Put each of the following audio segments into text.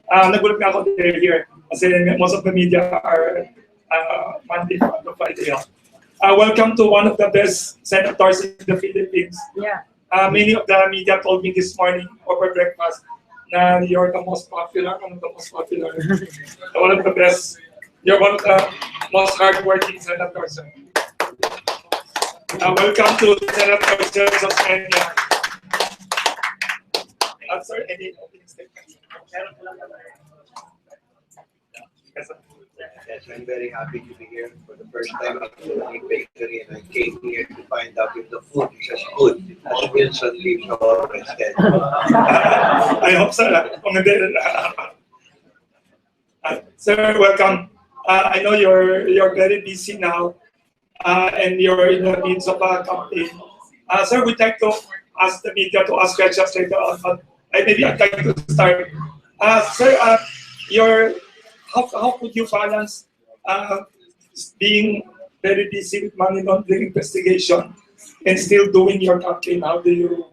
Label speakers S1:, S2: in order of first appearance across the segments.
S1: Nagulat nga ako they're here kasi most of the media are Monday to Friday. Welcome to one of the best senators in the Philippines.
S2: Yeah.
S1: Many of the media told me this morning over breakfast na you're the most popular, one of the most popular, one of the best, you're one of the most hardworking senators. Welcome to Senator Joseph Kenya. Sir, any opening statements?
S3: Yes, I'm very happy to be here for the first time at the bakery, and I came here to find out if the food is as good as Wilson Leaves always said.
S1: I hope so. Sir, welcome. I know you're very busy now, and you're in the midst of a campaign. Sir, we'd like to ask the media to ask questions later on, but maybe I'd like to start. Sir, how could you balance being very busy with money laundering investigation and still doing your campaign? How do you?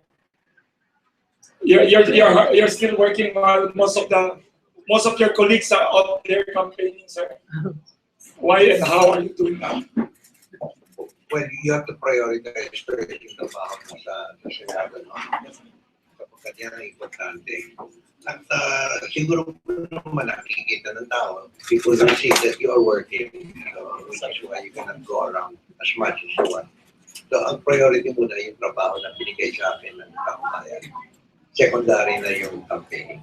S1: You're still working while most of your colleagues are out there campaigning, sir. Why and how are you doing that?
S3: Well, you have to prioritize first yung trabaho mo sa Senado, no? Kapag yan ang importante. At siguro naman nakikita ng tao, people will see that you are working, which is why you cannot go around as much as you want. So, ang priority muna yung trabaho na binigay sa akin ng kampayan. Secondary na yung campaigning.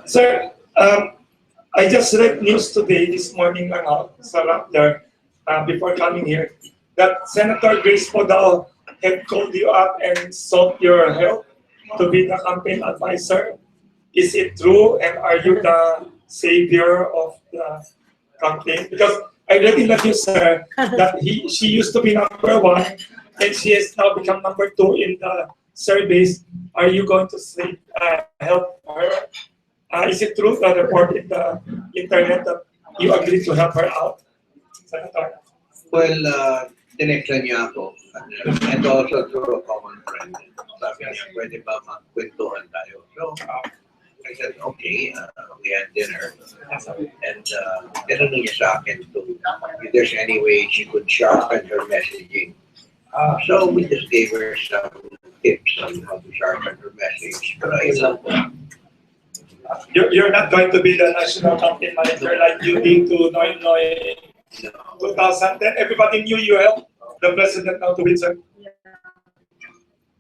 S1: Sir, I just read news today, this morning, sa Raptor, before coming here, that Senator Grace Podal had called you up and sought your help to be the campaign advisor. Is it true, and are you the savior of the campaign? Because I read in the news, sir, that she used to be number 1, and she has now become number 2 in the surveys. Are you going to help her? Is it true, the report in the internet, that you agreed to help her out, Senator?
S3: Well, tinextan niya ako, and also through a common friend. Sabi niya, pwede ba magkwentuhan tayo? So, I said, okay, we had dinner. And tinanong niya sa akin if there's any way she could sharpen her messaging. So we just gave her some tips on how to sharpen her message. Pero ayun lang po.
S1: You're not going to be the national campaign manager like you did to Noy 2010. Everybody knew you helped the president now to win, sir.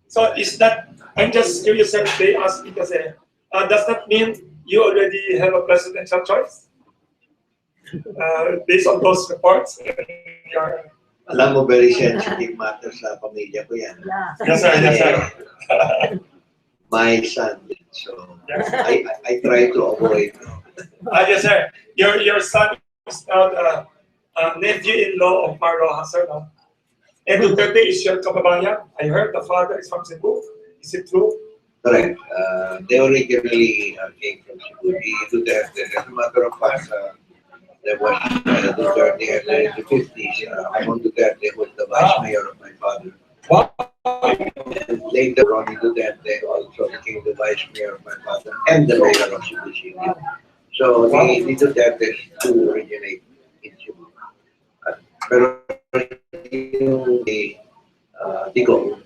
S1: So is that, I'm just curious, sir, they asked me kasi, does that mean you already have a presidential choice? Based on those reports?
S3: Alam mo, very sensitive matter sa pamilya ko yan.
S1: Yes, sir. Yes, sir.
S3: My son, so I try to avoid.
S1: Yes, sir. Your son is now the nephew-in-law of Marroja, sir, no? And Duterte is your kababayan. I heard the father is from Cebu. Is it true?
S3: Correct. They originally came from Cebu. Duterte, as a matter of fact, there was Duterte in the 50s. Among Duterte was the vice mayor of my father.
S1: Wow.
S3: And later, Ronnie Duterte also became the vice mayor of my father and the mayor of Cebu City. So the Duterte do originate in Cebu. Pero yung Digong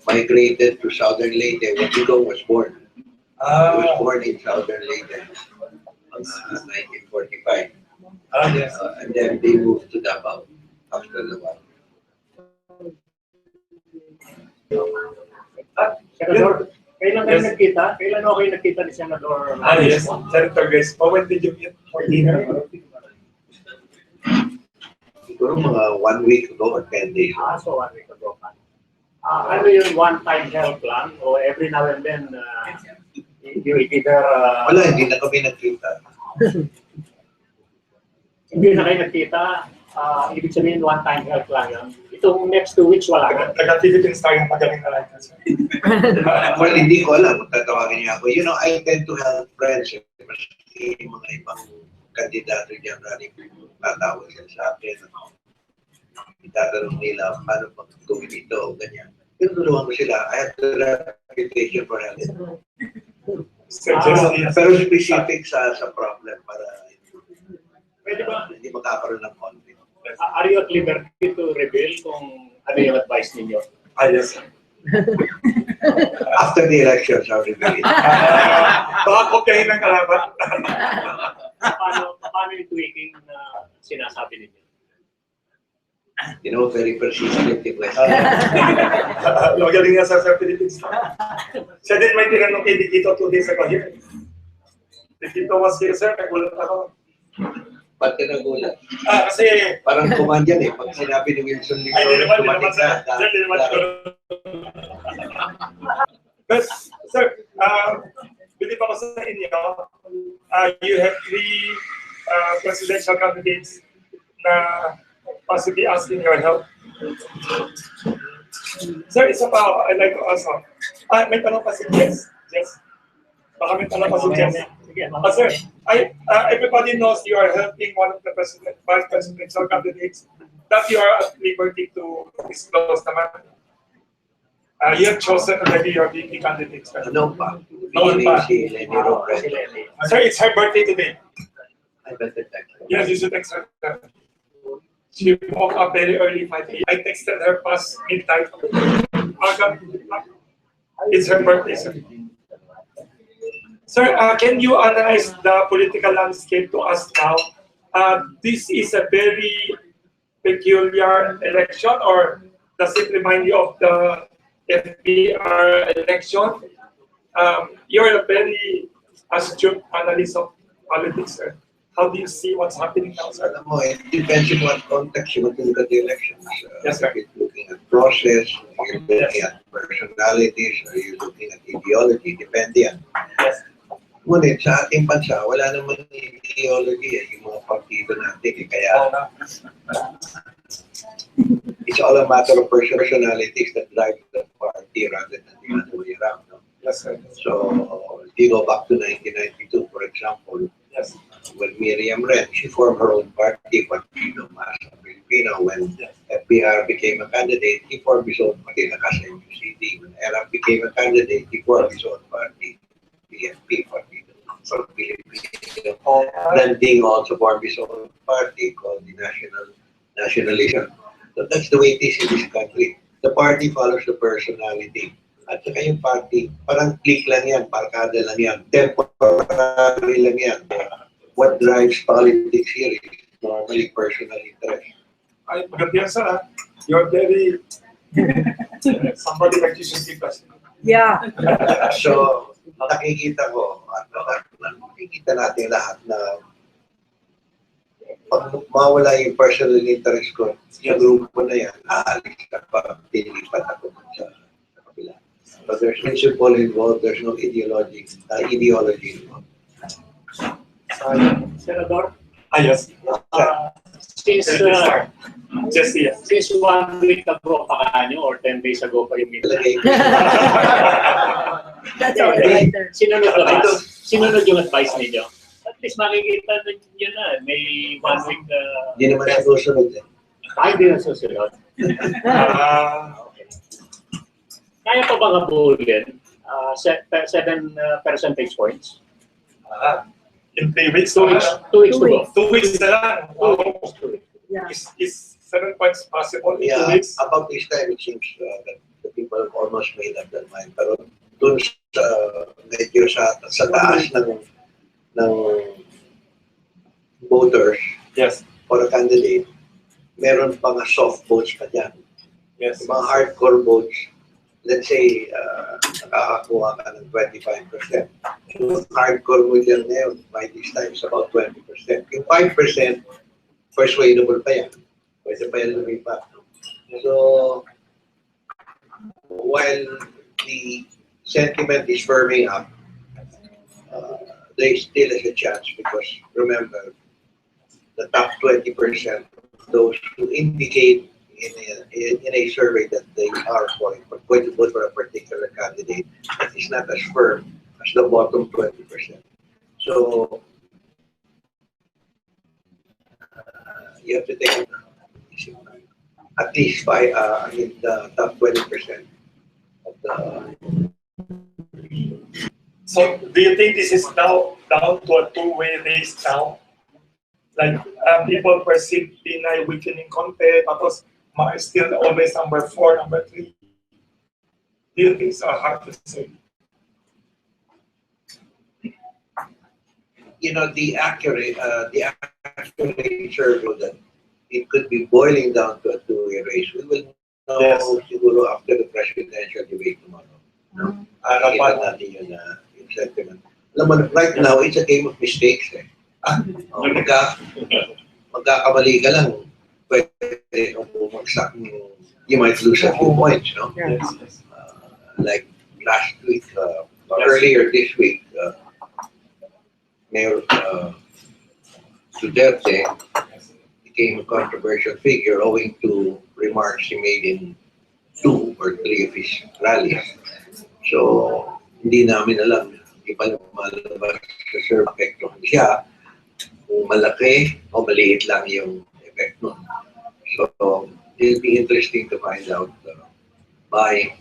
S3: migrated to Southern Leyte when Digong was born. He was born in Southern Leyte in 1945.
S1: Yes.
S3: And then they moved to Davao after the war.
S4: Senador, kailan kayo nagkita? Kailan ako kayo nagkita ni Senador?
S1: Yes, Senator Grace. When did you meet for dinner?
S3: Siguro mga 1 week ago or 10 days ago.
S4: So 1 week ago. Ano yung one-time help plan? O every now and then, you either...
S3: Wala, hindi na kami nagkita.
S4: Hindi na kayo nagkita, ibig sabihin one-time help lang yan. Itong next 2 weeks, wala ka.
S1: Taga-Philippines tayo magaling na lang.
S3: Well, hindi ko alam kung tatawagin niya ako. You know, I tend to help friends. Maski mga ibang kandidato dyan running, tatawag yan sa akin. Itatanong nila, paano pag gawin ito o ganyan. Tinutulungan ko sila. I have the reputation for help. Pero specific sa problem para
S4: Pwede ba?
S3: hindi magkakaroon ng conflict.
S4: Are you at liberty to reveal kung ano yung advice ninyo?
S1: Yes.
S3: After the elections, I'll reveal it.
S1: Baka kopyahin ng kalaban.
S4: Paano yung tweaking na sinasabi ninyo?
S3: You know, very persistent yung question.
S1: Magaling nga sa Philippines. Siya din may tinanong kay Dikito 2 days ago here. Dikito was here, sir. Nagulat ako.
S3: Ba't ka nagulat?
S1: Kasi...
S3: Parang command yan eh. Pag sinabi ni Wilson Lee,
S1: Ay, di naman,
S3: tumating
S1: sir. Sir, di naman, sir. But, sir, believe ako sa inyo, you have 3 presidential candidates na possibly asking your help. Sir, isa pa ako, I'd like to ask. May tanong pa si Jess. Baka may tanong pa si Jess. Sir, everybody knows you are helping one of the vice presidential candidates that you are at liberty to disclose naman. You have chosen already your VP candidate, sir.
S3: Ano pa?
S1: Noon pa.
S3: Si Lenny Robredo.
S1: Sir, it's her birthday today.
S3: I better text her.
S1: Yes, you should text her. She woke up very early, 5 a.m. I texted her past midnight. It's her birthday, sir. Sir, can you analyze the political landscape to us now? This is a very peculiar election, or does it remind you of the FBR election? You're a very astute analyst of politics, sir. How do you see what's happening now, sir?
S3: Alam mo, it depends on what context you want to look at the elections.
S1: Yes, sir.
S3: Are you looking at process? Are you looking at personalities? Are you looking at ideology? Depende yan.
S1: Yes.
S3: Ngunit sa ating bansa, wala naman ideology yung mga partido natin. Kaya it's all a matter of personalities that drive the party rather than the other way around. No?
S1: Yes, sir.
S3: So, if you go back to 1992, for example,
S1: Yes.
S3: when Miriam ran, she formed her own party, Partido Masa Filipino. When FBR became a candidate, he formed his own party, Nakasa UCD. When Erap became a candidate, he formed his own party, PFP, Partido Masa Filipino. Then Ding also formed his own party called the Nationalism. So that's the way it is in this country. The party follows the personality. At saka yung party, parang click lang yan, parkada lang yan, temporary lang yan. What drives politics here is normally personal interest.
S1: Ay, maganda yan, sir. You're very... somebody like you should be president.
S2: Yeah.
S3: So, nakikita ko, nakikita natin lahat na pag mawala yung personal interest ko sa grupo na yan, aalis na pa, pinilipat ako sa kabila. But there's principle involved, there's no ideology involved.
S4: Senador,
S1: Yes.
S4: since
S1: Just yes.
S4: since 1 week ago pa kanyo or 10 days ago pa yung meeting,
S3: Talagay ko.
S2: That's all later.
S4: sinunod yung advice ninyo. At least makikita ninyo na, may 1 week
S3: Hindi naman sinusunod eh.
S4: kahit din ang susunod. Okay. Kaya pa ba habulin 7 percentage points?
S1: In 3 weeks,
S4: 2 weeks, 2 weeks to go.
S1: 2 weeks na lang.
S4: Almost 2 weeks.
S2: Yeah.
S1: Is 7 points possible in 2
S3: Yeah,
S1: weeks?
S3: about this time it seems that the people have almost made up their mind. Pero dun sa medyo sa taas ng voters
S1: Yes.
S3: for a candidate, meron pa nga soft votes pa dyan.
S1: Yes.
S3: Yung mga hardcore votes, let's say, nakakakuha ka ng 25%. Yung hardcore mo dyan ngayon, by this time, is about 20%. Yung 5%, persuadable pa yan. Pwede pa yan lumipat. So, while the sentiment is firming up, there still is a chance because, remember, the top 20%, those who indicate in a survey that they are going to vote for a particular candidate, that is not as firm as the bottom 20%. So you have to take at least by the top 20% of the.
S1: So do you think this is now down to a two-way race now? Like people perceive Pinay weakening konti, tapos still always number 4, number 3. Do you think it's hard to say?
S3: You know, the accurate survey that it could be boiling down to a two-way race. We will know siguro after the presidential debate tomorrow. No? Kita natin yung sentiment. Alam mo, right now, it's a game of mistakes. Magkakamali ka lang, pwede kang bumagsak. You might lose a few points, no?
S1: Yes.
S3: Like last week, earlier this week, Mayor Duterte became a controversial figure owing to remarks he made in 2 or 3 of his rallies. So, hindi namin alam, hindi pa lumalabas sa survey apekto siya, kung malaki o maliit lang yung effect nun. So, it'll be interesting to find out by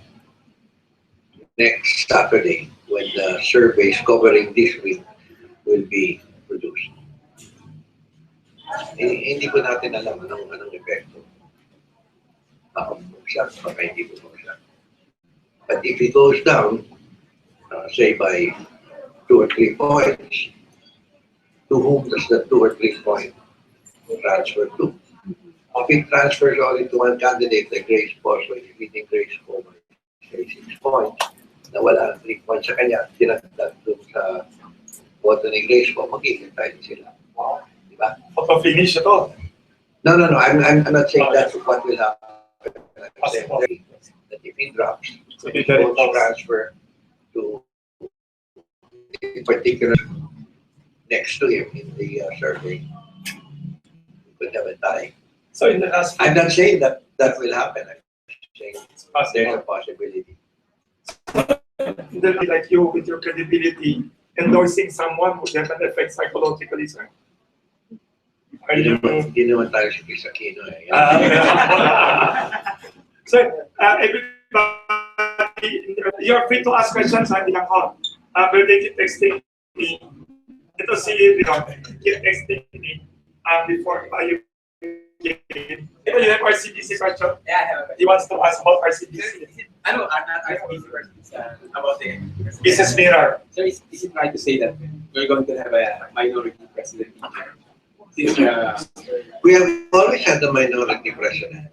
S3: next Saturday when the surveys covering this week will be produced. Hindi po natin alam anong epekto. Baka bumagsak, baka hindi bumagsak. But if it goes down, say by 2 or 3 points, to whom does the 2 or 3 point transfer to? If it transfers only to one candidate, like Grace Poe, so if we think Grace Poe by say 6 points, na wala 3 points sa kanya, tinagdag doon sa boto ni Grace Poe, magiging tayo sila. Diba?
S1: Finish ito.
S3: No. I'm not saying that's what will happen. I'm saying that if he drops,
S1: so it will
S3: transfer to in particular next to him in the survey. We could have a tie.
S1: So in the last,
S3: I'm not saying that will happen. I'm saying there's a possibility.
S1: Like you, with your credibility, endorsing someone would have an effect psychologically, sir.
S3: Hindi naman tayo si Aquino eh.
S1: Sir, everybody, you're free to ask questions, hindi lang ako. But they keep texting me. Ito si Leon, keep texting me before you came. You have RCBC question?
S2: Yeah, I have a question.
S1: He wants to ask about RCBC.
S2: I know, not RCBC questions, about the
S1: Business Mirror.
S2: So is it right to say that we're going to have a minority president? Since,
S3: We have always had a minority president.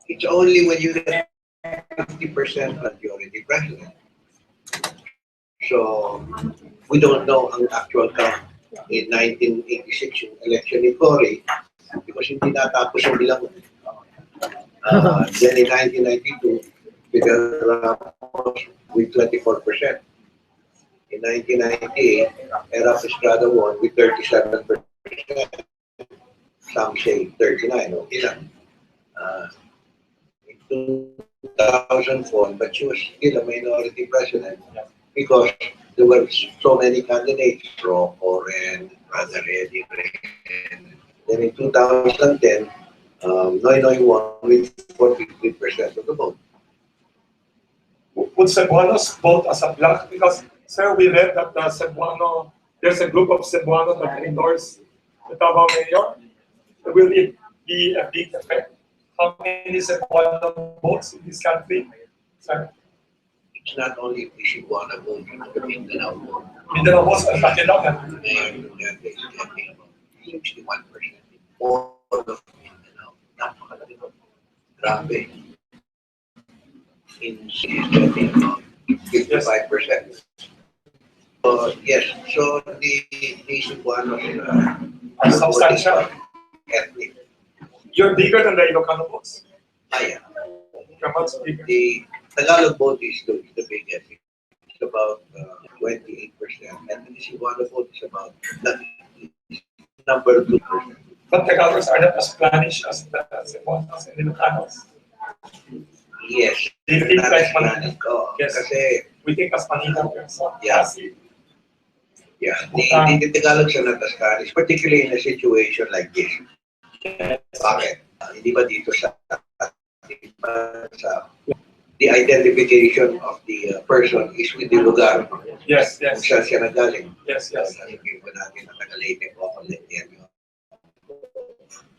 S3: It's only when you get 50% majority president. So we don't know ang actual count in 1986 yung election ni Cory because hindi natapos yung bilang. Then in 1992, because with 24%. In 1998, Era Estrada won with 37%. Some say 39, okay lang. In 2004, but she was still a minority president because there were so many candidates, Rocco, Ren, Brother Eddie, Ren. Then in 2010, Noy won with 43% of the vote.
S1: Would Cebuanos vote as a bloc? Because, sir, we read that Cebuano, there's a group of Cebuanos that endorse the Davao Mayor. Will it be a big effect? How many Cebuano votes in this country, sir?
S3: It's not only the Cebuano vote, it's the Mindanao vote.
S1: Mindanao votes ang laki daw yan.
S3: And they're getting about 61%. All of Mindanao. Napakalaki vote. Grabe. In getting about 55%. Yes, so the Cebuanos
S1: are substantial.
S3: Ethnic.
S1: You're bigger than the Ilocano votes.
S3: Yeah.
S1: You're much bigger.
S3: The Tagalog vote is the biggest. It's about 28%. And the Cebuano vote is about number 2%.
S1: But Tagalogs are not as Spanish as the Cebuanos and Ilocanos.
S3: Yes.
S1: They think like Manila.
S3: Yes.
S1: Kasi we think as Manila.
S3: Yeah. Yeah. The Tagalogs are not as Spanish, particularly in a situation like this. Bakit? Hindi ba dito sa the identification of the person is with the lugar
S1: Yes,
S3: kung
S1: yes.
S3: saan siya nagaling.
S1: Yes, yes.
S3: Sabihin ko natin na taga-Leyte po ako, Leyte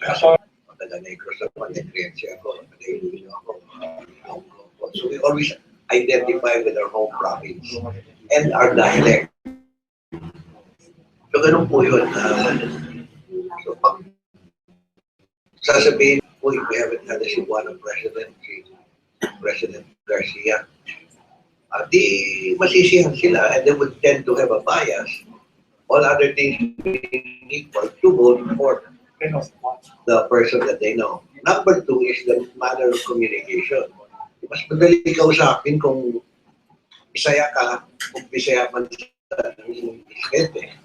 S1: Ako,
S3: taga-Negros ako, Negrense ako, taga-Iloilo ako, Ilonggo ako. So we always identify with our home province and our dialect. So ganun po yun. So pag sasabihin po, if we haven't had a Cebuano president, si President Garcia, di masisihan sila and they would tend to have a bias. All other things being equal to vote for the person that they know. Number two is the manner of communication. Mas madali kausapin kung Bisaya ka, kung Bisaya man sa gente.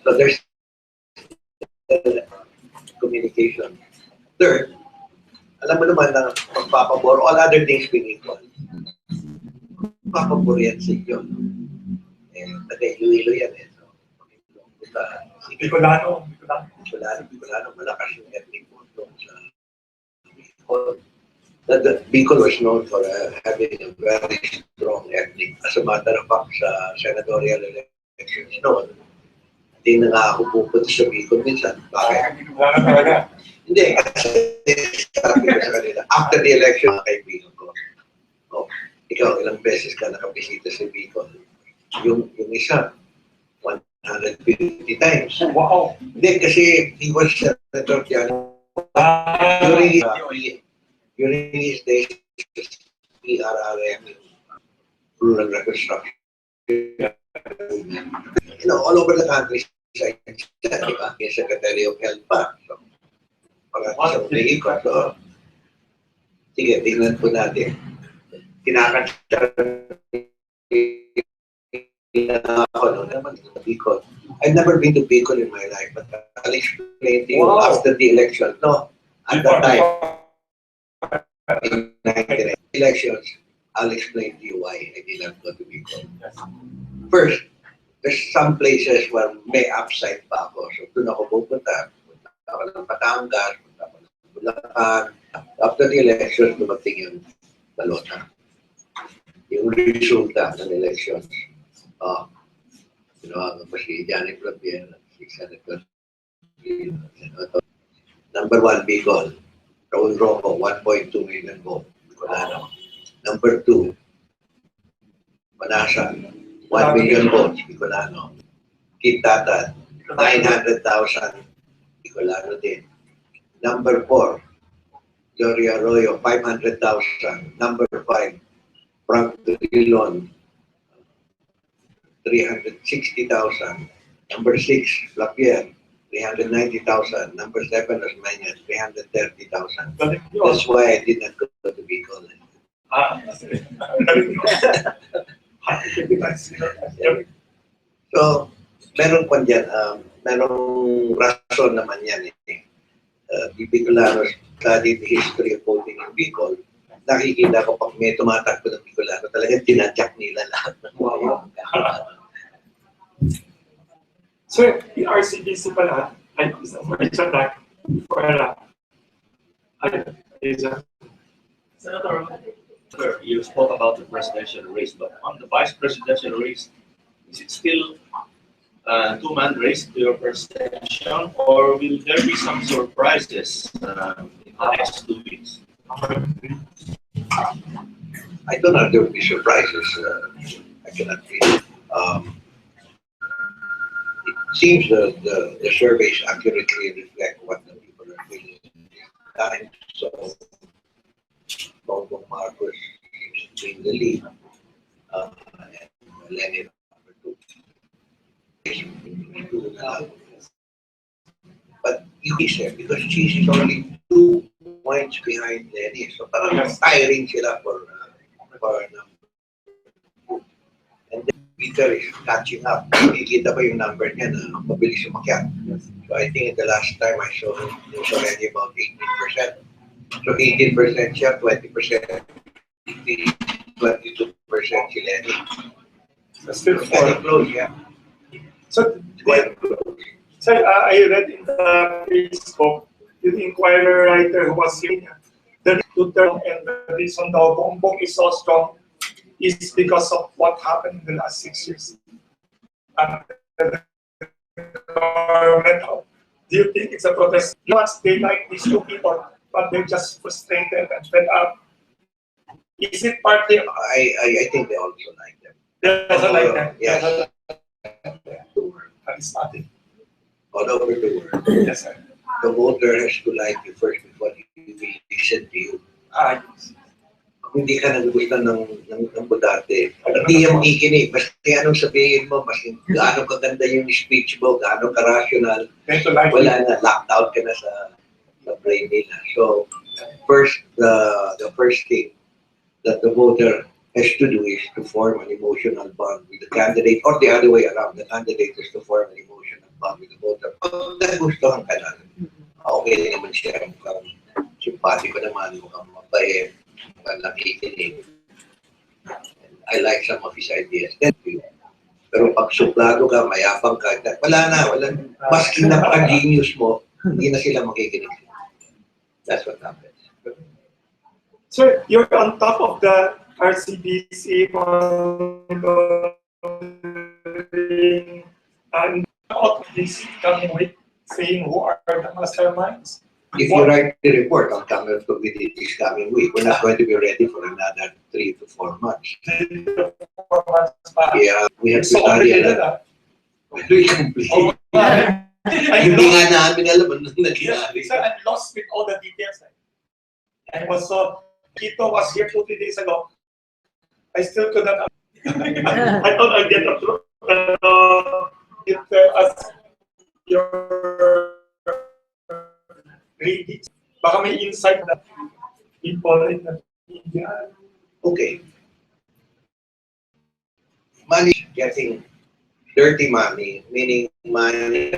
S3: So there's communication. Third, alam mo naman na magpapabor, all other things being equal. Magpapabor yan sa inyo. Eh, taga-Iloilo yan eh. So,
S1: Bicolano.
S3: Bicolano, malakas yung ethnic vote doon sa Bicol. The Bicol was known for having a very strong ethnic. As a matter of fact, sa senatorial elections noon, hindi na nga ako pupunta sa Bicol minsan. Bakit?
S1: Bicolano talaga.
S3: Hindi, kasi sabi ko sa kanila, after the election, mga kaibigan ko, oh, ikaw, ilang beses ka nakabisita sa Bicol? Yung isa, 150 times.
S1: Wow.
S3: Hindi, kasi he was Senator Tiano. During his days, PRRM, rural reconstruction, you know, all over the country, siya, di ba? Yung Secretary of Health pa. So, pag-atisang nag-ikot. So, sige, tingnan po natin. Kinakanta ako, no, naman sa Bicol. I've never been to Bicol in my life, but I'll explain to you after the election. No, at that time, in 19 elections, I'll explain to you why I did not go to Bicol. First, there's some places where may upside pa ako. So, doon ako pupunta. Punta ako ng Batangas, punta ako ng Bulacan. After the elections, dumating yung balota. Yung resulta ng elections. Si Janet Lapier, si Senator. Number one, Bicol. Raul Roco, 1.2 million vote. Bicolano. Number two, Manasa, 1 million votes. Bicolano. Kit Tatan, 900,000. Bicolano din. Number four, Gloria Arroyo, 500,000. Number five, Frank Drilon, 360,000. Number six, Lapierre, 390,000. Number seven, Osmeña, 330,000. That's why I did not go to Bicol. So, meron pa dyan, merong rason naman yan eh. The Bicolanos studied the history of voting in Bicol. Nakikita ko pag may tumatakbo ng Bicolano, talagang tinadyak nila lahat ng mga
S1: So, yung RCBC pala, ay, isa na,
S5: Senator, you spoke about the presidential race, but on the vice presidential race, is it still a two-man race to your perception, or will there be some surprises in the next 2 weeks?
S3: I don't know if there will be surprises. I cannot really. It seems that the surveys accurately reflect what the people are feeling at the time. So, Bongbong Marcos seems to be in the lead, and Lenny number two. But you said because Cheese is only 2 points behind Lenny, so parang tiring sila for number two. And then Peter is catching up. Nakikita ko yung number niya na mabilis umakyat. So I think the last time I saw him, it was already about 18%. So 18% siya, 20%, 22% si Lenny.
S1: still
S3: Very close, yeah.
S1: So,
S3: Quite close.
S1: so I read in the Facebook, yung Inquirer writer who was here, the 2 term, and the reason daw Bongbong is so strong is because of what happened in the last 6 years. The government, do you think it's a protest? Once they like these two people, but they're just frustrated and fed up. Is it partly?
S3: I think they also like them.
S1: They also like that.
S3: Yes.
S1: Charismatic.
S3: All over the world.
S1: Yes, sir.
S3: The voter has to like you first before he will listen to you. Kung hindi ka nagugustuhan ng budate, hindi yan makikinig. Basta anong sabihin mo, mas gaano kaganda yung speech mo, gaano ka-rational, wala na, locked out ka na sa brain nila. So, first, the first thing that the voter has to do is to form an emotional bond with the candidate, or the other way around, the candidate is to form an emotional bond with the voter. Pag nagustuhan ka na, okay naman siya, mukhang simpatiko naman, mukhang mabait, mukhang nakikinig. I like some of his ideas. Pero pag suplado ka, mayabang ka, wala na, maski napaka-genius mo, hindi na sila makikinig. That's what happens.
S1: Sir, you're on top of the RCBC monitoring and out this coming week, saying who are the masterminds.
S3: If you write the report on Camel Committee this coming week, we're not going to be ready for another 3 to 4 months.
S1: 3 to 4 months back.
S3: Yeah, we have to
S1: So
S3: study
S1: complicated,
S3: that. Very complicated.
S1: Hindi
S3: nga namin alam ano nangyari.
S1: Sir, I'm lost with all the details. I was so, Kito was here 2-3 days ago. I still could not. I thought I'd get the truth. You tell us your readings. Baka may insight na people in the media.
S3: Okay. Money getting dirty money, meaning money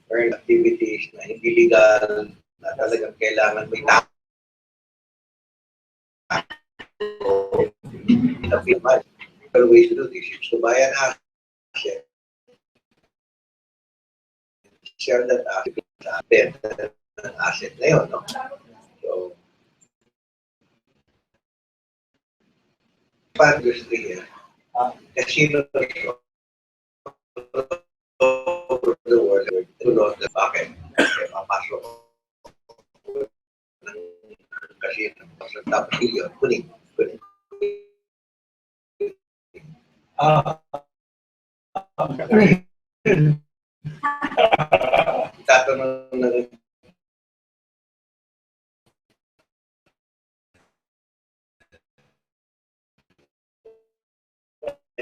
S3: earned activities na hindi legal, na talagang kailangan may tax. The ways to do this is to buy an asset, sell that asset, an asset na yun, no? So, industry here, casinos over the world, tulog na bakit? Papasok ng casino, tapos yun, kuning. Tatanong na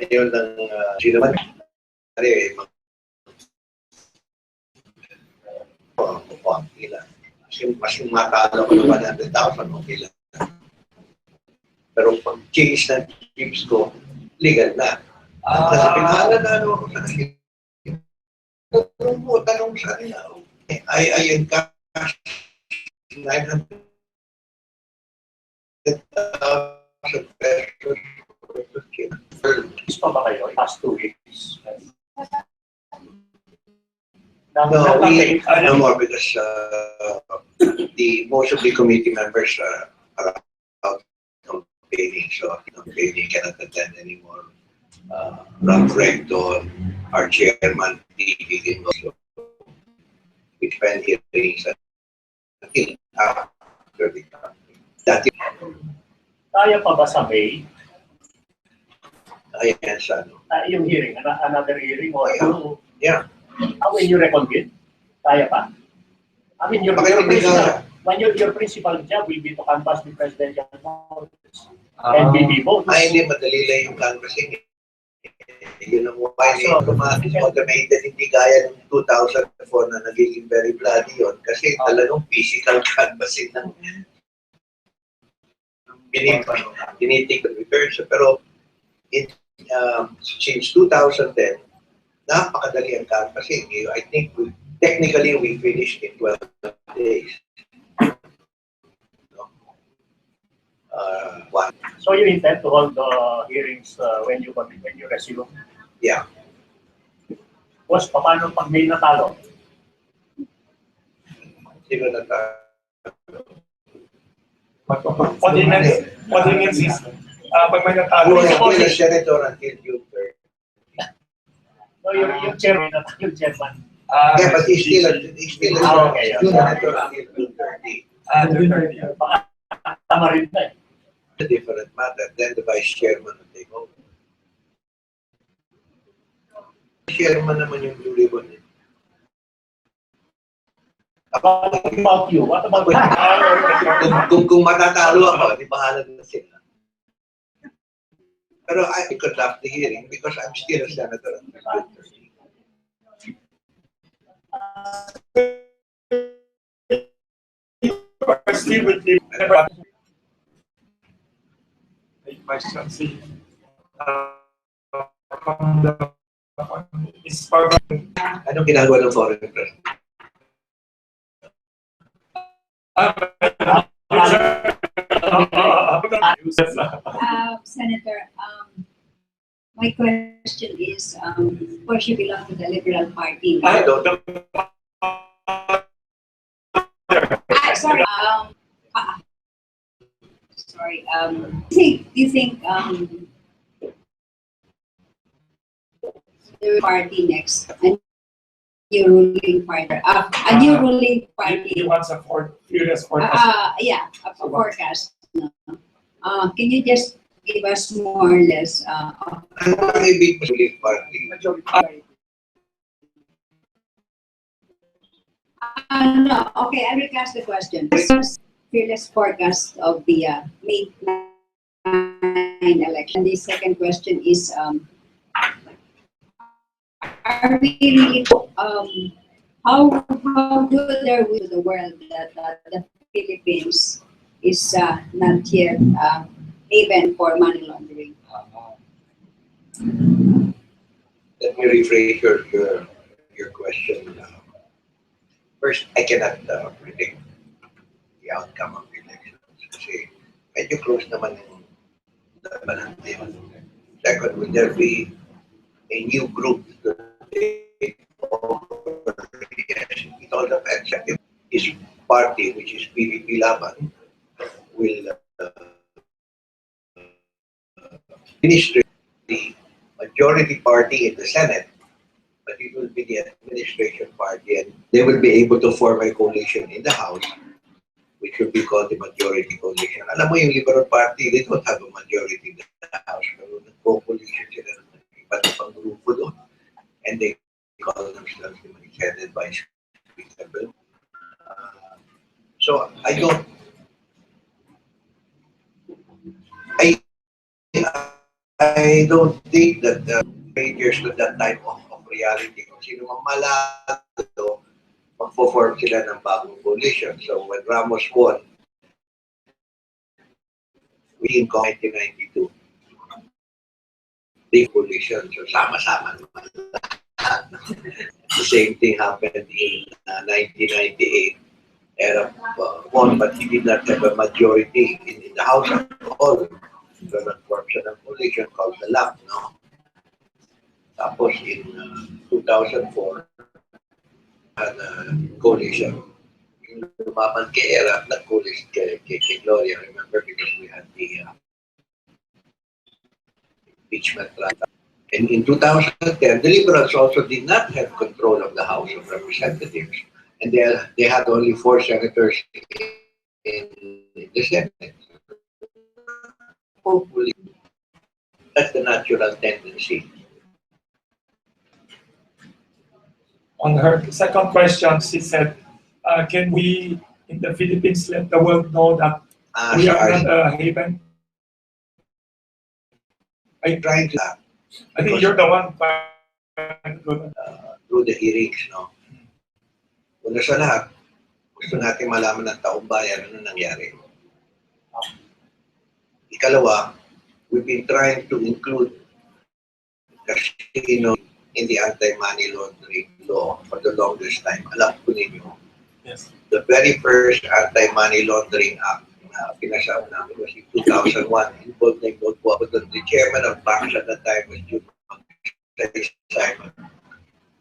S3: yun ng sino man mas yung matalo ko ng 100,000, okay lang. Pero pag change ng tips ko, legal na. Kasi pinaalan na ako sa kanila. Tanong sa kanila. I encash 900,000 pesos.
S4: Is pa ba kayo? Past 2 weeks.
S3: No more because most of the committee members are out campaigning, so campaigning cannot attend anymore. Ralph Rector, our chairman, Tigigin also, we spend hearings until after the campaign. That is,
S4: Kaya pa ba sa May?
S3: ayan sa ano.
S4: Yung hearing, another hearing or
S3: Yeah.
S4: When you reconvene, kaya pa? I mean, your principal job will be to canvass the presidential votes and BB votes.
S3: Ay, hindi, madali lang yung canvassing. Yun ang why automated, hindi gaya ng 2004 na nagiging very bloody yun kasi talagang physical canvassing ng tinitig the returns. Pero since 2010, napakadali ang canvassing. I think technically we finished in 12 days.
S4: So you intend to hold the hearings when you resume?
S3: Yeah.
S4: Boss, paano pag may natalo?
S3: Sino natalo?
S1: What he means is, pag may natalo,
S3: Who has
S1: suppose
S3: been a senator until June 3rd.
S4: No, yung chairman, not yung chairman.
S3: Yeah, but he's still a
S4: Okay.
S3: senator until June 30.
S4: Baka tama rin na eh.
S3: A different matter. Then the vice chairman will take over. Chairman naman yung blue ribbon.
S4: What about you? What about
S3: Kung matatalo ako, di bahala na sila. Pero I conduct the hearing because I'm still a senator until June 30.
S1: Steve will give question si is
S3: Anong ginagawa ng foreign press?
S6: Senator, my question is, of course you belong to the Liberal Party.
S3: I don't know.
S6: Sorry. Sorry. Do you think the party next, a new ruling party, a new ruling
S1: he
S6: party?
S1: wants a furious forecast.
S6: Yeah, a forecast. No? Can you just give us more or less?
S3: Ano ang ibig ruling party?
S6: No, okay, I will ask the question. This was fearless forecast of the May 9 election. The second question is, are we really, how do there with the world that the Philippines is not yet haven for money laundering?
S3: Let me rephrase your question. First, I cannot predict the outcome of the elections kasi medyo close naman yung labanan na yun. Second, will there be a new group to take over? Yes, it all depends. If this party, which is PVP Laban, will administer the majority party in the Senate, but it will be the administration party, and they will be able to form a coalition in the House, which will be called the majority coalition. Alam mo yung Liberal Party, they don't have a majority in the House, pero nag-coalition sila ng iba't ibang grupo doon, and they call themselves the headed by Speaker. So I don't think that the majors to that type of reality. Kung sino mang malado, magpo-form sila ng bagong coalition. So when Ramos won, we in 1992, the coalition, so sama-sama naman lahat. The same thing happened in 1998. Erap won, but he did not have a majority in the House at all. So nag-form siya ng coalition called the LAP, no? Tapos in 2004, had a coalition. Yung lumaban kay Erap, nag-coalition kay Gloria, remember, because we had the impeachment trial. And in 2010, the Liberals also did not have control of the House of Representatives. And they had only 4 senators in the Senate. Hopefully, that's the natural tendency.
S1: On her second question, she said, can we in the Philippines let the world know that we are not a haven?
S3: I tried to
S1: I think you're the one
S3: through the hearings, no? Una sa lahat, gusto natin malaman ng taong bayan ano nangyari. Ikalawa, we've been trying to include casino in the anti-money laundering law for the longest time. Alam ko ninyo,
S1: yes.
S3: The very first anti-money laundering act na pinasa namin was in 2001. Involved na involved po ako doon. The chairman of banks at that time was Simon.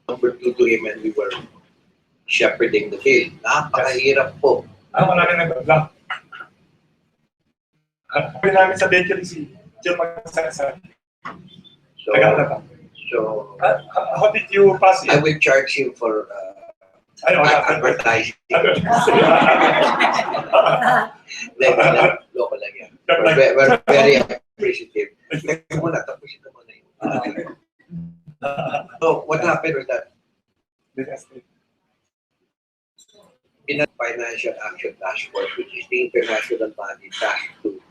S3: Number 2 to him, and we were shepherding the bill. Napakahirap po.
S1: Marami nag-block. Sabi namin sa bakery si Jill Magsasan.
S3: So,
S1: Tagal na ba?
S3: so
S1: How did you pass
S3: I
S1: it?
S3: will charge him for
S1: Ano,
S3: advertising. Loko lang yan. We're very appreciative. Teka muna, tapusin ko muna yun. So, what happened was that in a financial action task force, which is the international body tasked to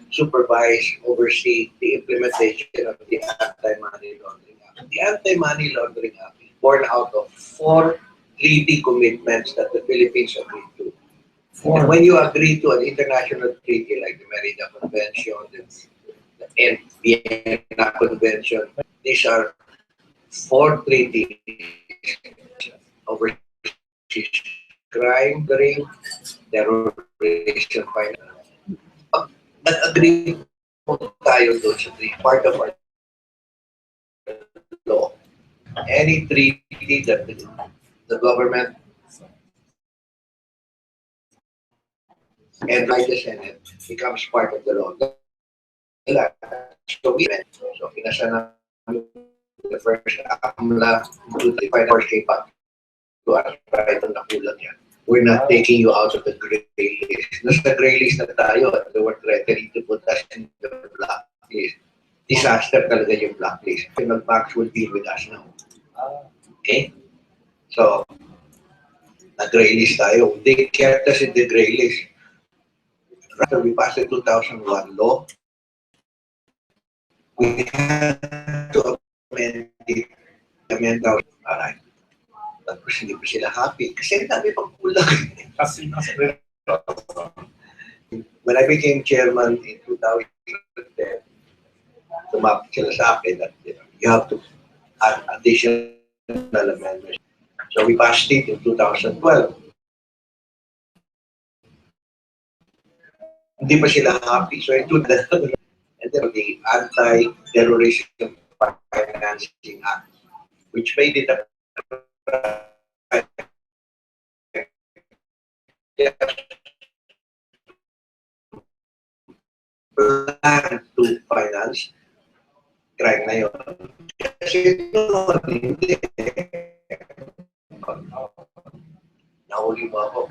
S3: supervise, oversee the implementation of the Anti-Money Laundering Act. The Anti-Money Laundering Act is born out of 4 treaty commitments that the Philippines agreed to. And when you agree to an international treaty like the Merida Convention, the Vienna Convention, these are 4 treaties overseas crime, terrorism, finance. Nag-agree po tayo doon sa part of our law. Any treaty that the government and by the Senate becomes part of the law. So we went. So pinasa namin the first AMLA to the first came back to us right on the kulang yan. We're not taking you out of the gray list. Nasa gray list na tayo at they were threatening to put us in the black list. Disaster talaga yung blacklist. National banks will deal with us now. Okay? So, na-gray list tayo. They kept us in the gray list. After we passed the 2001 law, we had to amend it. Amend our alright. Tapos hindi pa sila happy kasi ang dami pang kulang. When I became chairman in 2010, tumapit sila sa akin that you have to add additional amendments. So we passed it in 2012. Hindi pa sila happy. So in 2012, and then the Anti-Terrorism Financing Act, which made it a plan to finance crime na yun. Kasi noon, hindi. Nahuli mo ako.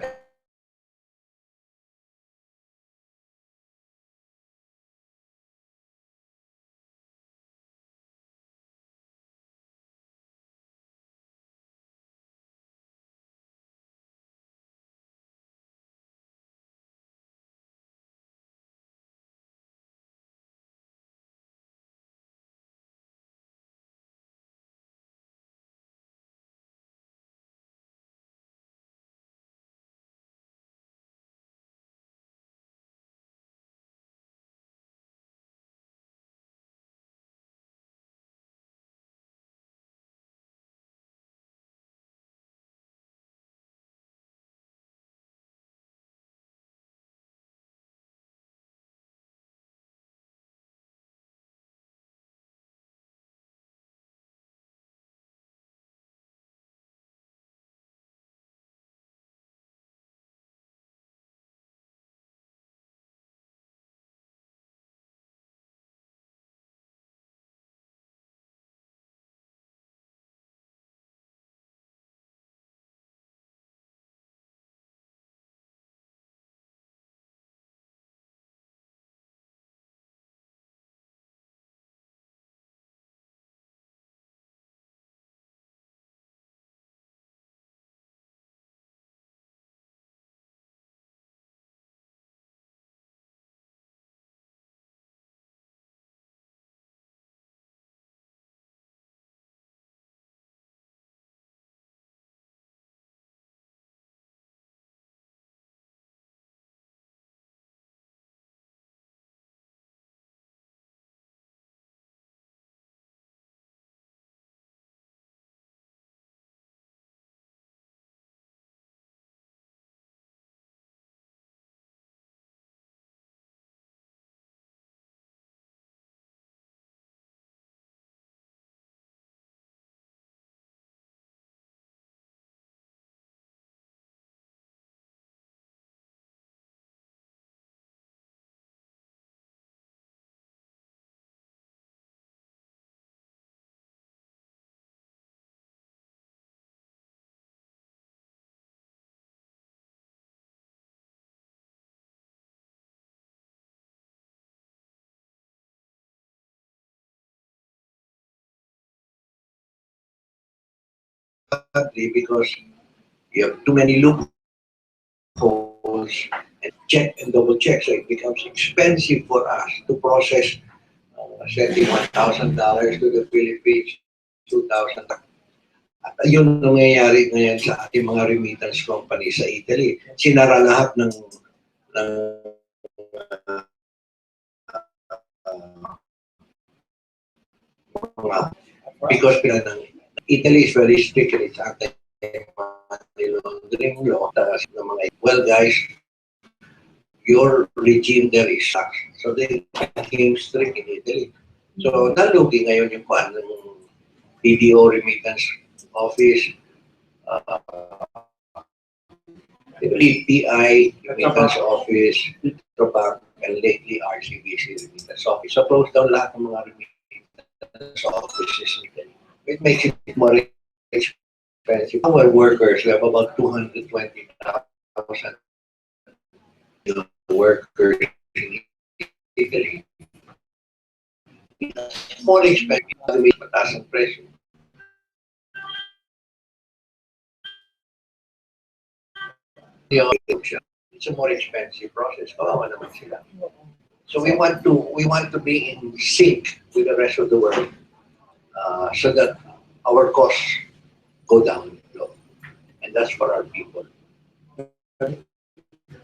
S3: country because you have too many loopholes and check and double check. So it becomes expensive for us to process sending $1,000 to the Philippines, 2,000. At ayun nangyayari ngayon sa ating mga remittance company sa Italy. Sinara lahat ng because Italy is very strict in its anti-money laundering law. Well, guys, your regime there is sucks. So they became strict in Italy. So nalugi ngayon yung pan ng BDO remittance office, PI remittance office, Bank, and lately RCBC remittance office. So close down lahat ng mga remittance offices in Italy. It makes it more expensive. Our workers, we have about 220,000 workers in Italy. It's more expensive. Mataas ang presyo. It's a more expensive process. Kawawa naman sila. So we want to be in sync with the rest of the world, so that our costs go down low, and that's for our people.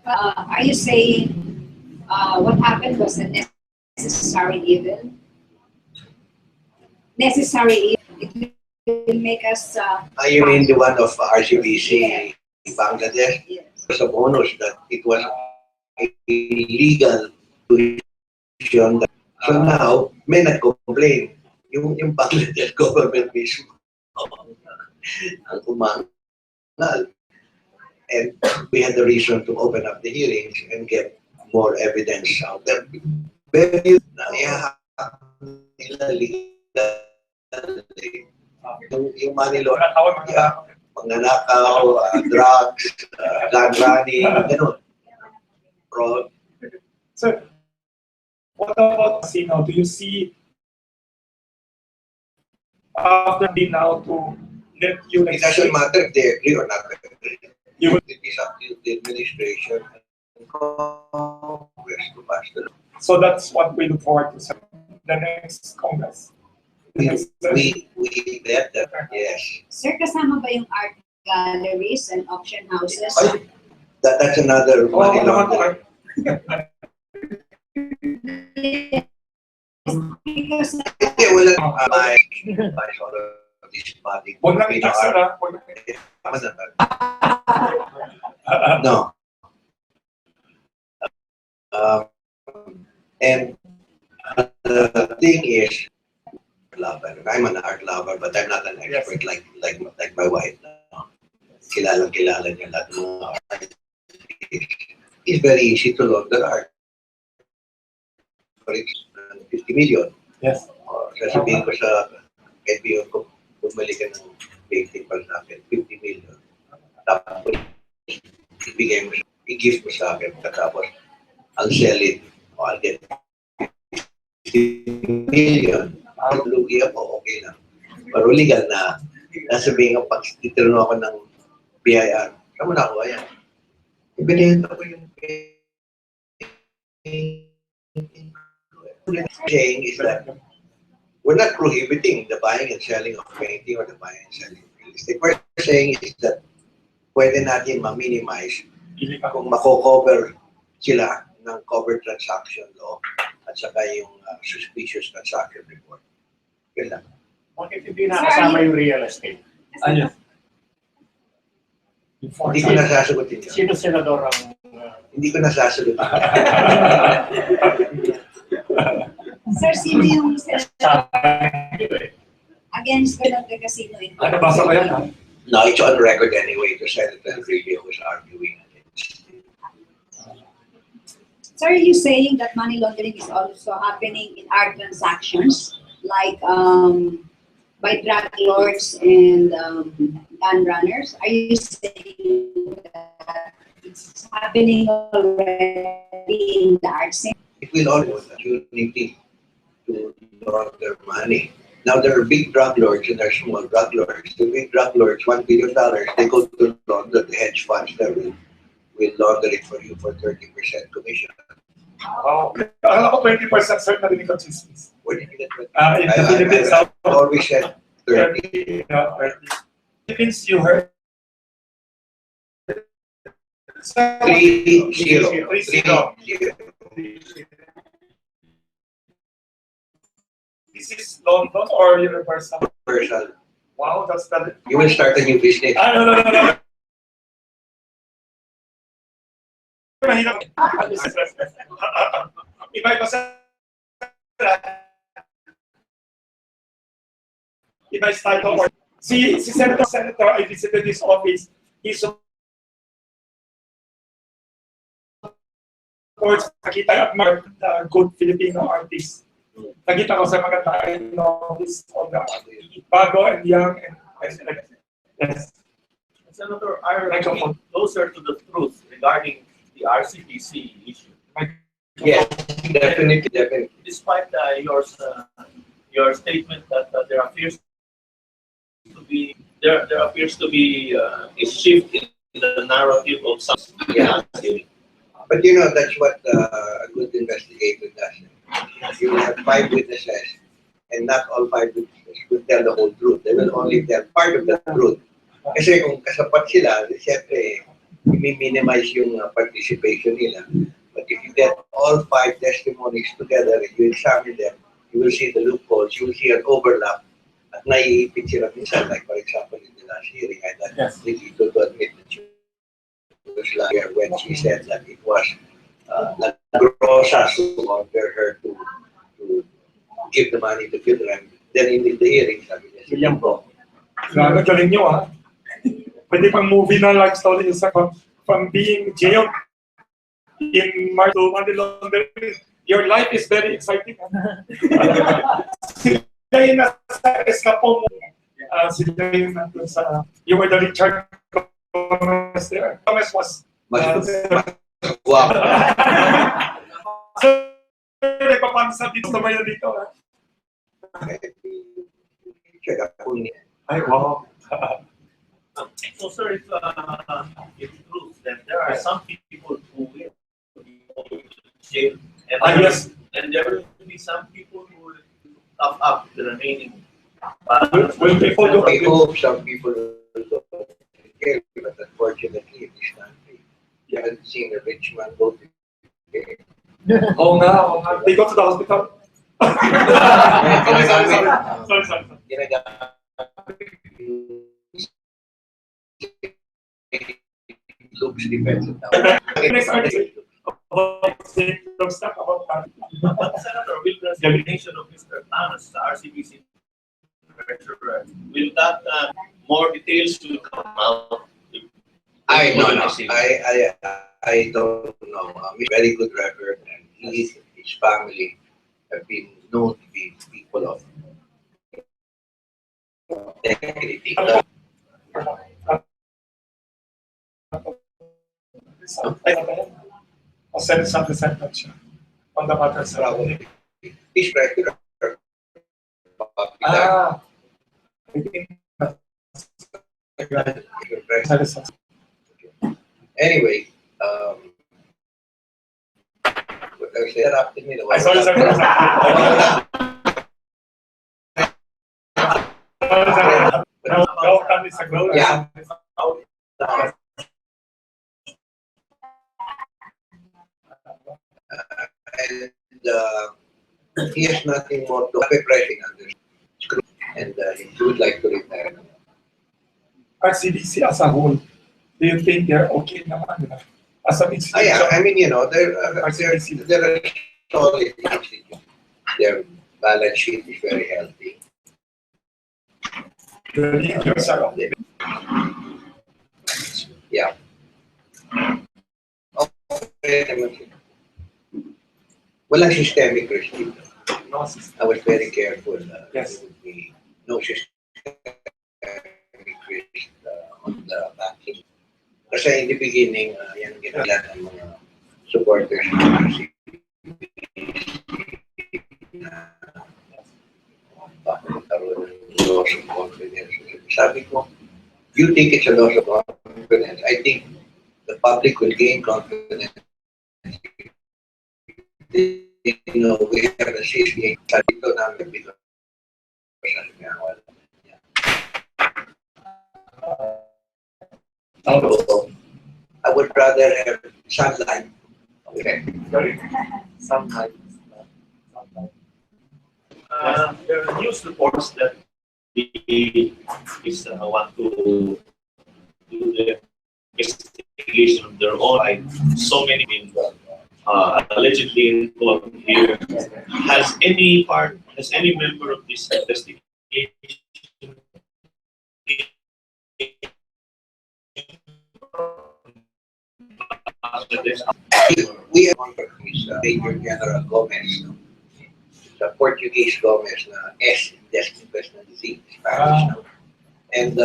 S6: Are you saying what happened was a necessary evil? Necessary evil. It will make us.
S3: You mean the one of RCBC in Bangladesh?
S6: Yes.
S3: It was a bonus that it was illegal tuition. So now, may nag-complain. Yung Bangladesh government mismo ang umangal. And we had the reason to open up the hearings and get more evidence out there. Very yung money laundering, pagnanakaw, drugs, gun running, ganun. Fraud.
S1: So, what about casino? Do you see after the now to let you
S3: It doesn't matter if they agree or not agree.
S1: You will-
S3: It is up to the administration and Congress to pass the law.
S1: So that's what we look forward to, sir. The next Congress.
S3: We bet that, yes.
S6: Sir, kasama ba yung art galleries and auction houses?
S3: Ay, that's another money laundering.
S6: Because
S3: Yeah, well, my sort of this body.
S1: Huwag lang itaas, sir, ha? Huwag lang.
S3: No. And the thing is, lover. I'm an art lover, but I'm not an expert like my wife. No. Kilala niya lahat ng mga art. It's very easy to launder art. For it's 50 million.
S1: Yes.
S3: Sasabihin ko sa kaibigan ko, bumali ka ng painting para sa akin, 50 million. Tapos, ibigay mo, i-gift mo sa akin. Tapos, I'll sell it. O, I'll get 50 million. Ang lugi ako, okay lang. Pero legal na, nasabihin ko, pag titirno ako ng BIR, saan mo na ako, ayan. Ibinenta ko yung painting. What I'm saying is that we're not prohibiting the buying and selling of painting or the buying and selling of real estate. What we're saying is that pwede natin ma-minimize kung mako-cover sila ng covered transaction law at saka yung suspicious transaction report. Yun lang.
S4: Bakit hindi nakasama yung real estate?
S5: Ano?
S3: Hindi ko nasasagutin yun.
S4: Sino senador ang...
S3: Hindi ko nasasagutin.
S6: Sir, sino yung
S4: Kasama yun eh.
S6: against the casino in
S1: Nabasa ko yan, ha?
S3: No, it's on record anyway. The Senator really was arguing against it.
S6: Sir, are you saying that money laundering is also happening in art transactions, like by drug lords and gun runners? Are you saying that it's happening already in the art scene?
S3: It will always have opportunity to launder money. Now there are big drug lords and there are small drug lords. The big drug lords, $1 billion, they go to London, the hedge funds there will launder it for you for 30% commission.
S1: Wow. Alam ko 20% sir na rin ko chismis.
S3: Where did you get that?
S1: In the Philippines,
S3: I always said 30.
S1: 30. Philippines, you heard?
S3: 3-0.
S1: 3-0.
S3: 3-0.
S1: This is London or Universal?
S3: Universal.
S1: Wow, that's the...
S3: You will start a new business.
S1: No. Mahirap. Iba sa... Iba is title or... Si Senator, I visited his office. He supports nakita at mga good Filipino artists. Nakita ko sa mga tayo on the bago and young and yes.
S5: Senator, are you closer to the truth regarding the RCBC issue?
S3: Yes, definitely.
S5: Despite your statement that there appears to be a shift in the narrative of some.
S3: Yeah. But you know, that's what a good investigator does. You will have 5 witnesses, and not all 5 witnesses will tell the whole truth. They will only tell part of the truth. Kasi kung kasapat sila, siyempre, i-minimize yung participation nila. But if you get all 5 testimonies together and you examine them, you will see the loopholes, you will see an overlap, at naiipit sila minsan. Like, for example, in the last hearing, I got really to admit that she was liar when she said that it was Grosa to order her to give the money to children. Then in the hearing, sabi niya,
S1: William po. Galing nyo ha. Pwede pang movie na life story sa from being jailed in March to money laundering. Your life is very exciting. Sila yung nasa eskapo mo. Sila yung nandun sa... You were the Richard Gomez there. Gomez was...
S3: wow.
S1: So, nagpapansa dito sa bayan dito. Ay, wow.
S5: So, sir, if it's true that there are some people who will be going to jail, and there will be some people who will top up the remaining.
S1: Will people do?
S3: I hope some people will go to jail, but unfortunately, in this country, you haven't seen a rich man go to jail.
S1: Oo nga. They go to the hospital. Sorry.
S3: Looks defensive now.
S1: Next article about stuff about that.
S5: Senator, will the resignation of Mr. Thanos, the RCBC treasurer, will that more details will come out?
S3: I don't know. He's a very good record, and his family have been known to be people of integrity.
S1: I'll send some siya on the matter sa
S3: He's regular.
S1: I think
S3: Anyway, what I said after me.
S1: sorry.
S3: Yeah. And he has nothing more to have a pressing under screw, and he would like to retire.
S1: RCBC as a whole, do you think they're okay naman? As an institution?
S3: Yeah, I mean, you know, they're solid institution. Their balance sheet is very healthy. Yeah. Okay. Walang systemic risk dito. I was very careful.
S1: Yes.
S3: There would be no systemic risk on the banking. Kasi in the beginning, yan ang ginagawa ng mga supporters ng RCBC. Sabi ko, you think it's a loss of confidence. I think the public will gain confidence. You know, we have a 68 dito namin because so, I would rather have sunlight. Okay.
S5: Sometimes. There are news reports that he is want to do the investigation of their own. Like so many people allegedly involved here. Has any member of this investigation
S3: We have one is Major General Gomez, no? The Portuguese Gomez na S in Destination na Z, Spanish, no? And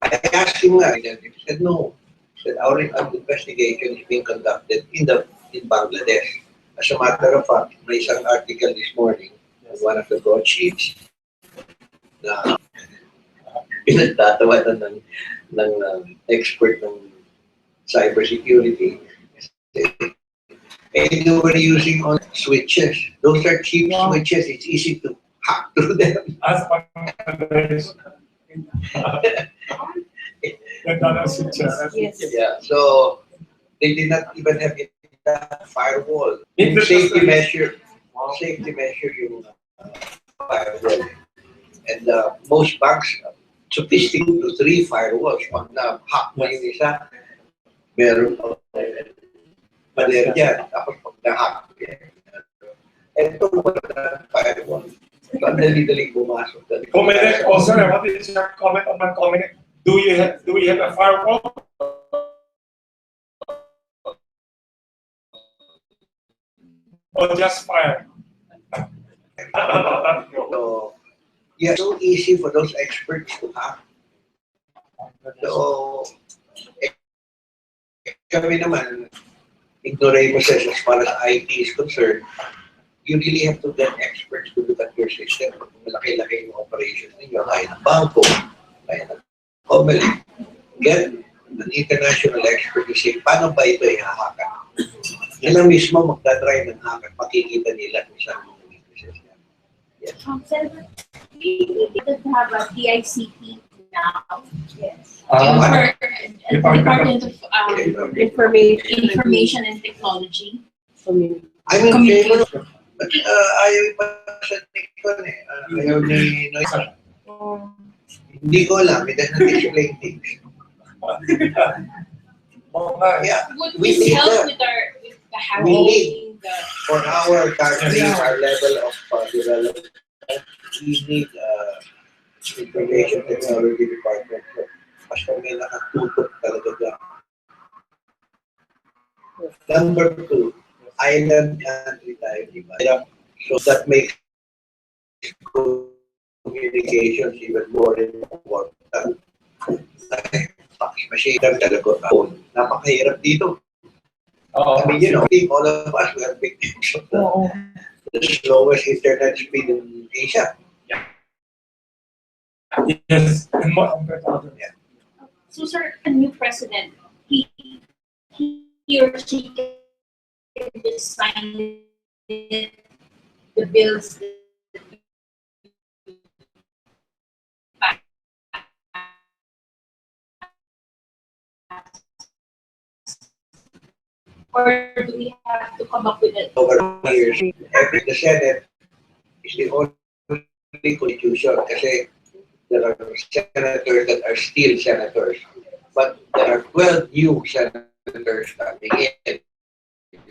S3: I asked him nga, he said no. He said our investigation is being conducted in Bangladesh. As a matter of fact, may isang article this morning on one of the broadsheets na pinagtatawanan ng expert ng cybersecurity. And they were using on switches. Those are cheap switches. It's easy to hack through them.
S1: As Bangladesh.
S6: Yes.
S3: Yeah. So they did not even have that firewall.
S1: Safety
S3: measure yung firewall. And most banks sophisticated to 3 firewalls. Pag na-hack mo yung isa, meron pa pader dyan. Tapos pag na-hack, ito wala firewall. So, ang dali-dali pumasok.
S1: Comment also, what is your comment on my comment? Do we have a firewall? Or just fire?
S3: So, yeah, so easy for those experts to hack. So, kami naman, ignoramus as far as IT is concerned, you really have to get experts to look at your system. Kung malaki-laki yung operations ninyo, kaya ng bangko, kaya ng company, get an international expert to say, paano ba ito ihahakan? Sila mismo magdadrive ng hacker, makikita nila kung saan yung weaknesses niya. Yes.
S7: Senator, we need to have a DICT now.
S6: Yes.
S7: Department of Information and Technology.
S3: I'm in favor of it. But ayaw pa sa Nikon eh. Ayaw ni Noy. Hindi ko alam. It doesn't explain things. Yeah.
S7: Would
S3: We
S7: this
S3: need
S7: help
S3: that.
S7: with the
S3: We need
S7: hacking, the
S3: For our country, our level of development, we need information technology department. Basta may nakatutok talaga dyan. Number 2, island country tayo, di ba? So that makes communications even more important. Fax machine talaga phone. Napakahirap dito. I mean, you know, all of us, we are victims of the slowest internet speed in Asia.
S1: Yes.
S3: Yeah.
S7: so sir, a new president, he or she can just sign the bills or do we have to come up with it?
S3: Over years, the Senate is the only constitution kasi there are senators that are still senators. But there are 12 new senators coming in.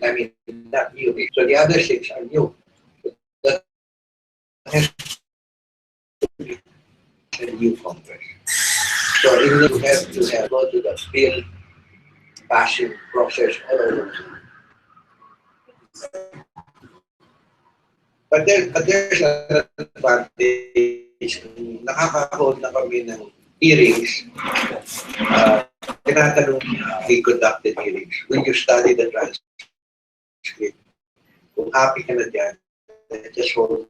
S3: I mean, not new. So the other 6 are new. That has to be a new Congress. So you have to go to the bill passing process all over. But there's an advantage. Nakaka-hold na kami ng hearings. Tinatanong we conducted hearings. When you study the transcript, kung happy ka na dyan, just hold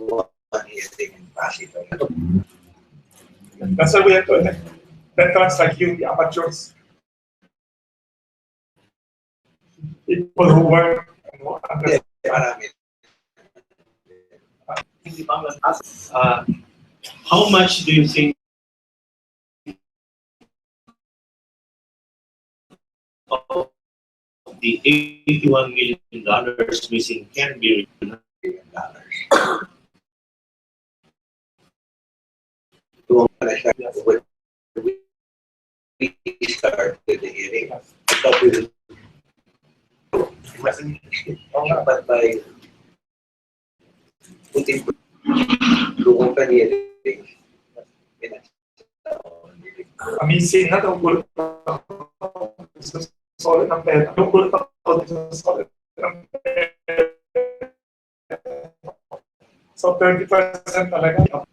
S3: one hearing in Pasig.
S1: That's why we have to elect veterans like you, the amateurs. People who work and who understand.
S3: Marami.
S5: How much do you think of the $81 million missing can be returned?
S3: When we started the hearing, I thought we would, but by putting the open hearing,
S1: Amazing na daw gulot ako sa solid ng pera. Yung gulot ako sa solid ng pera. So 30% talaga.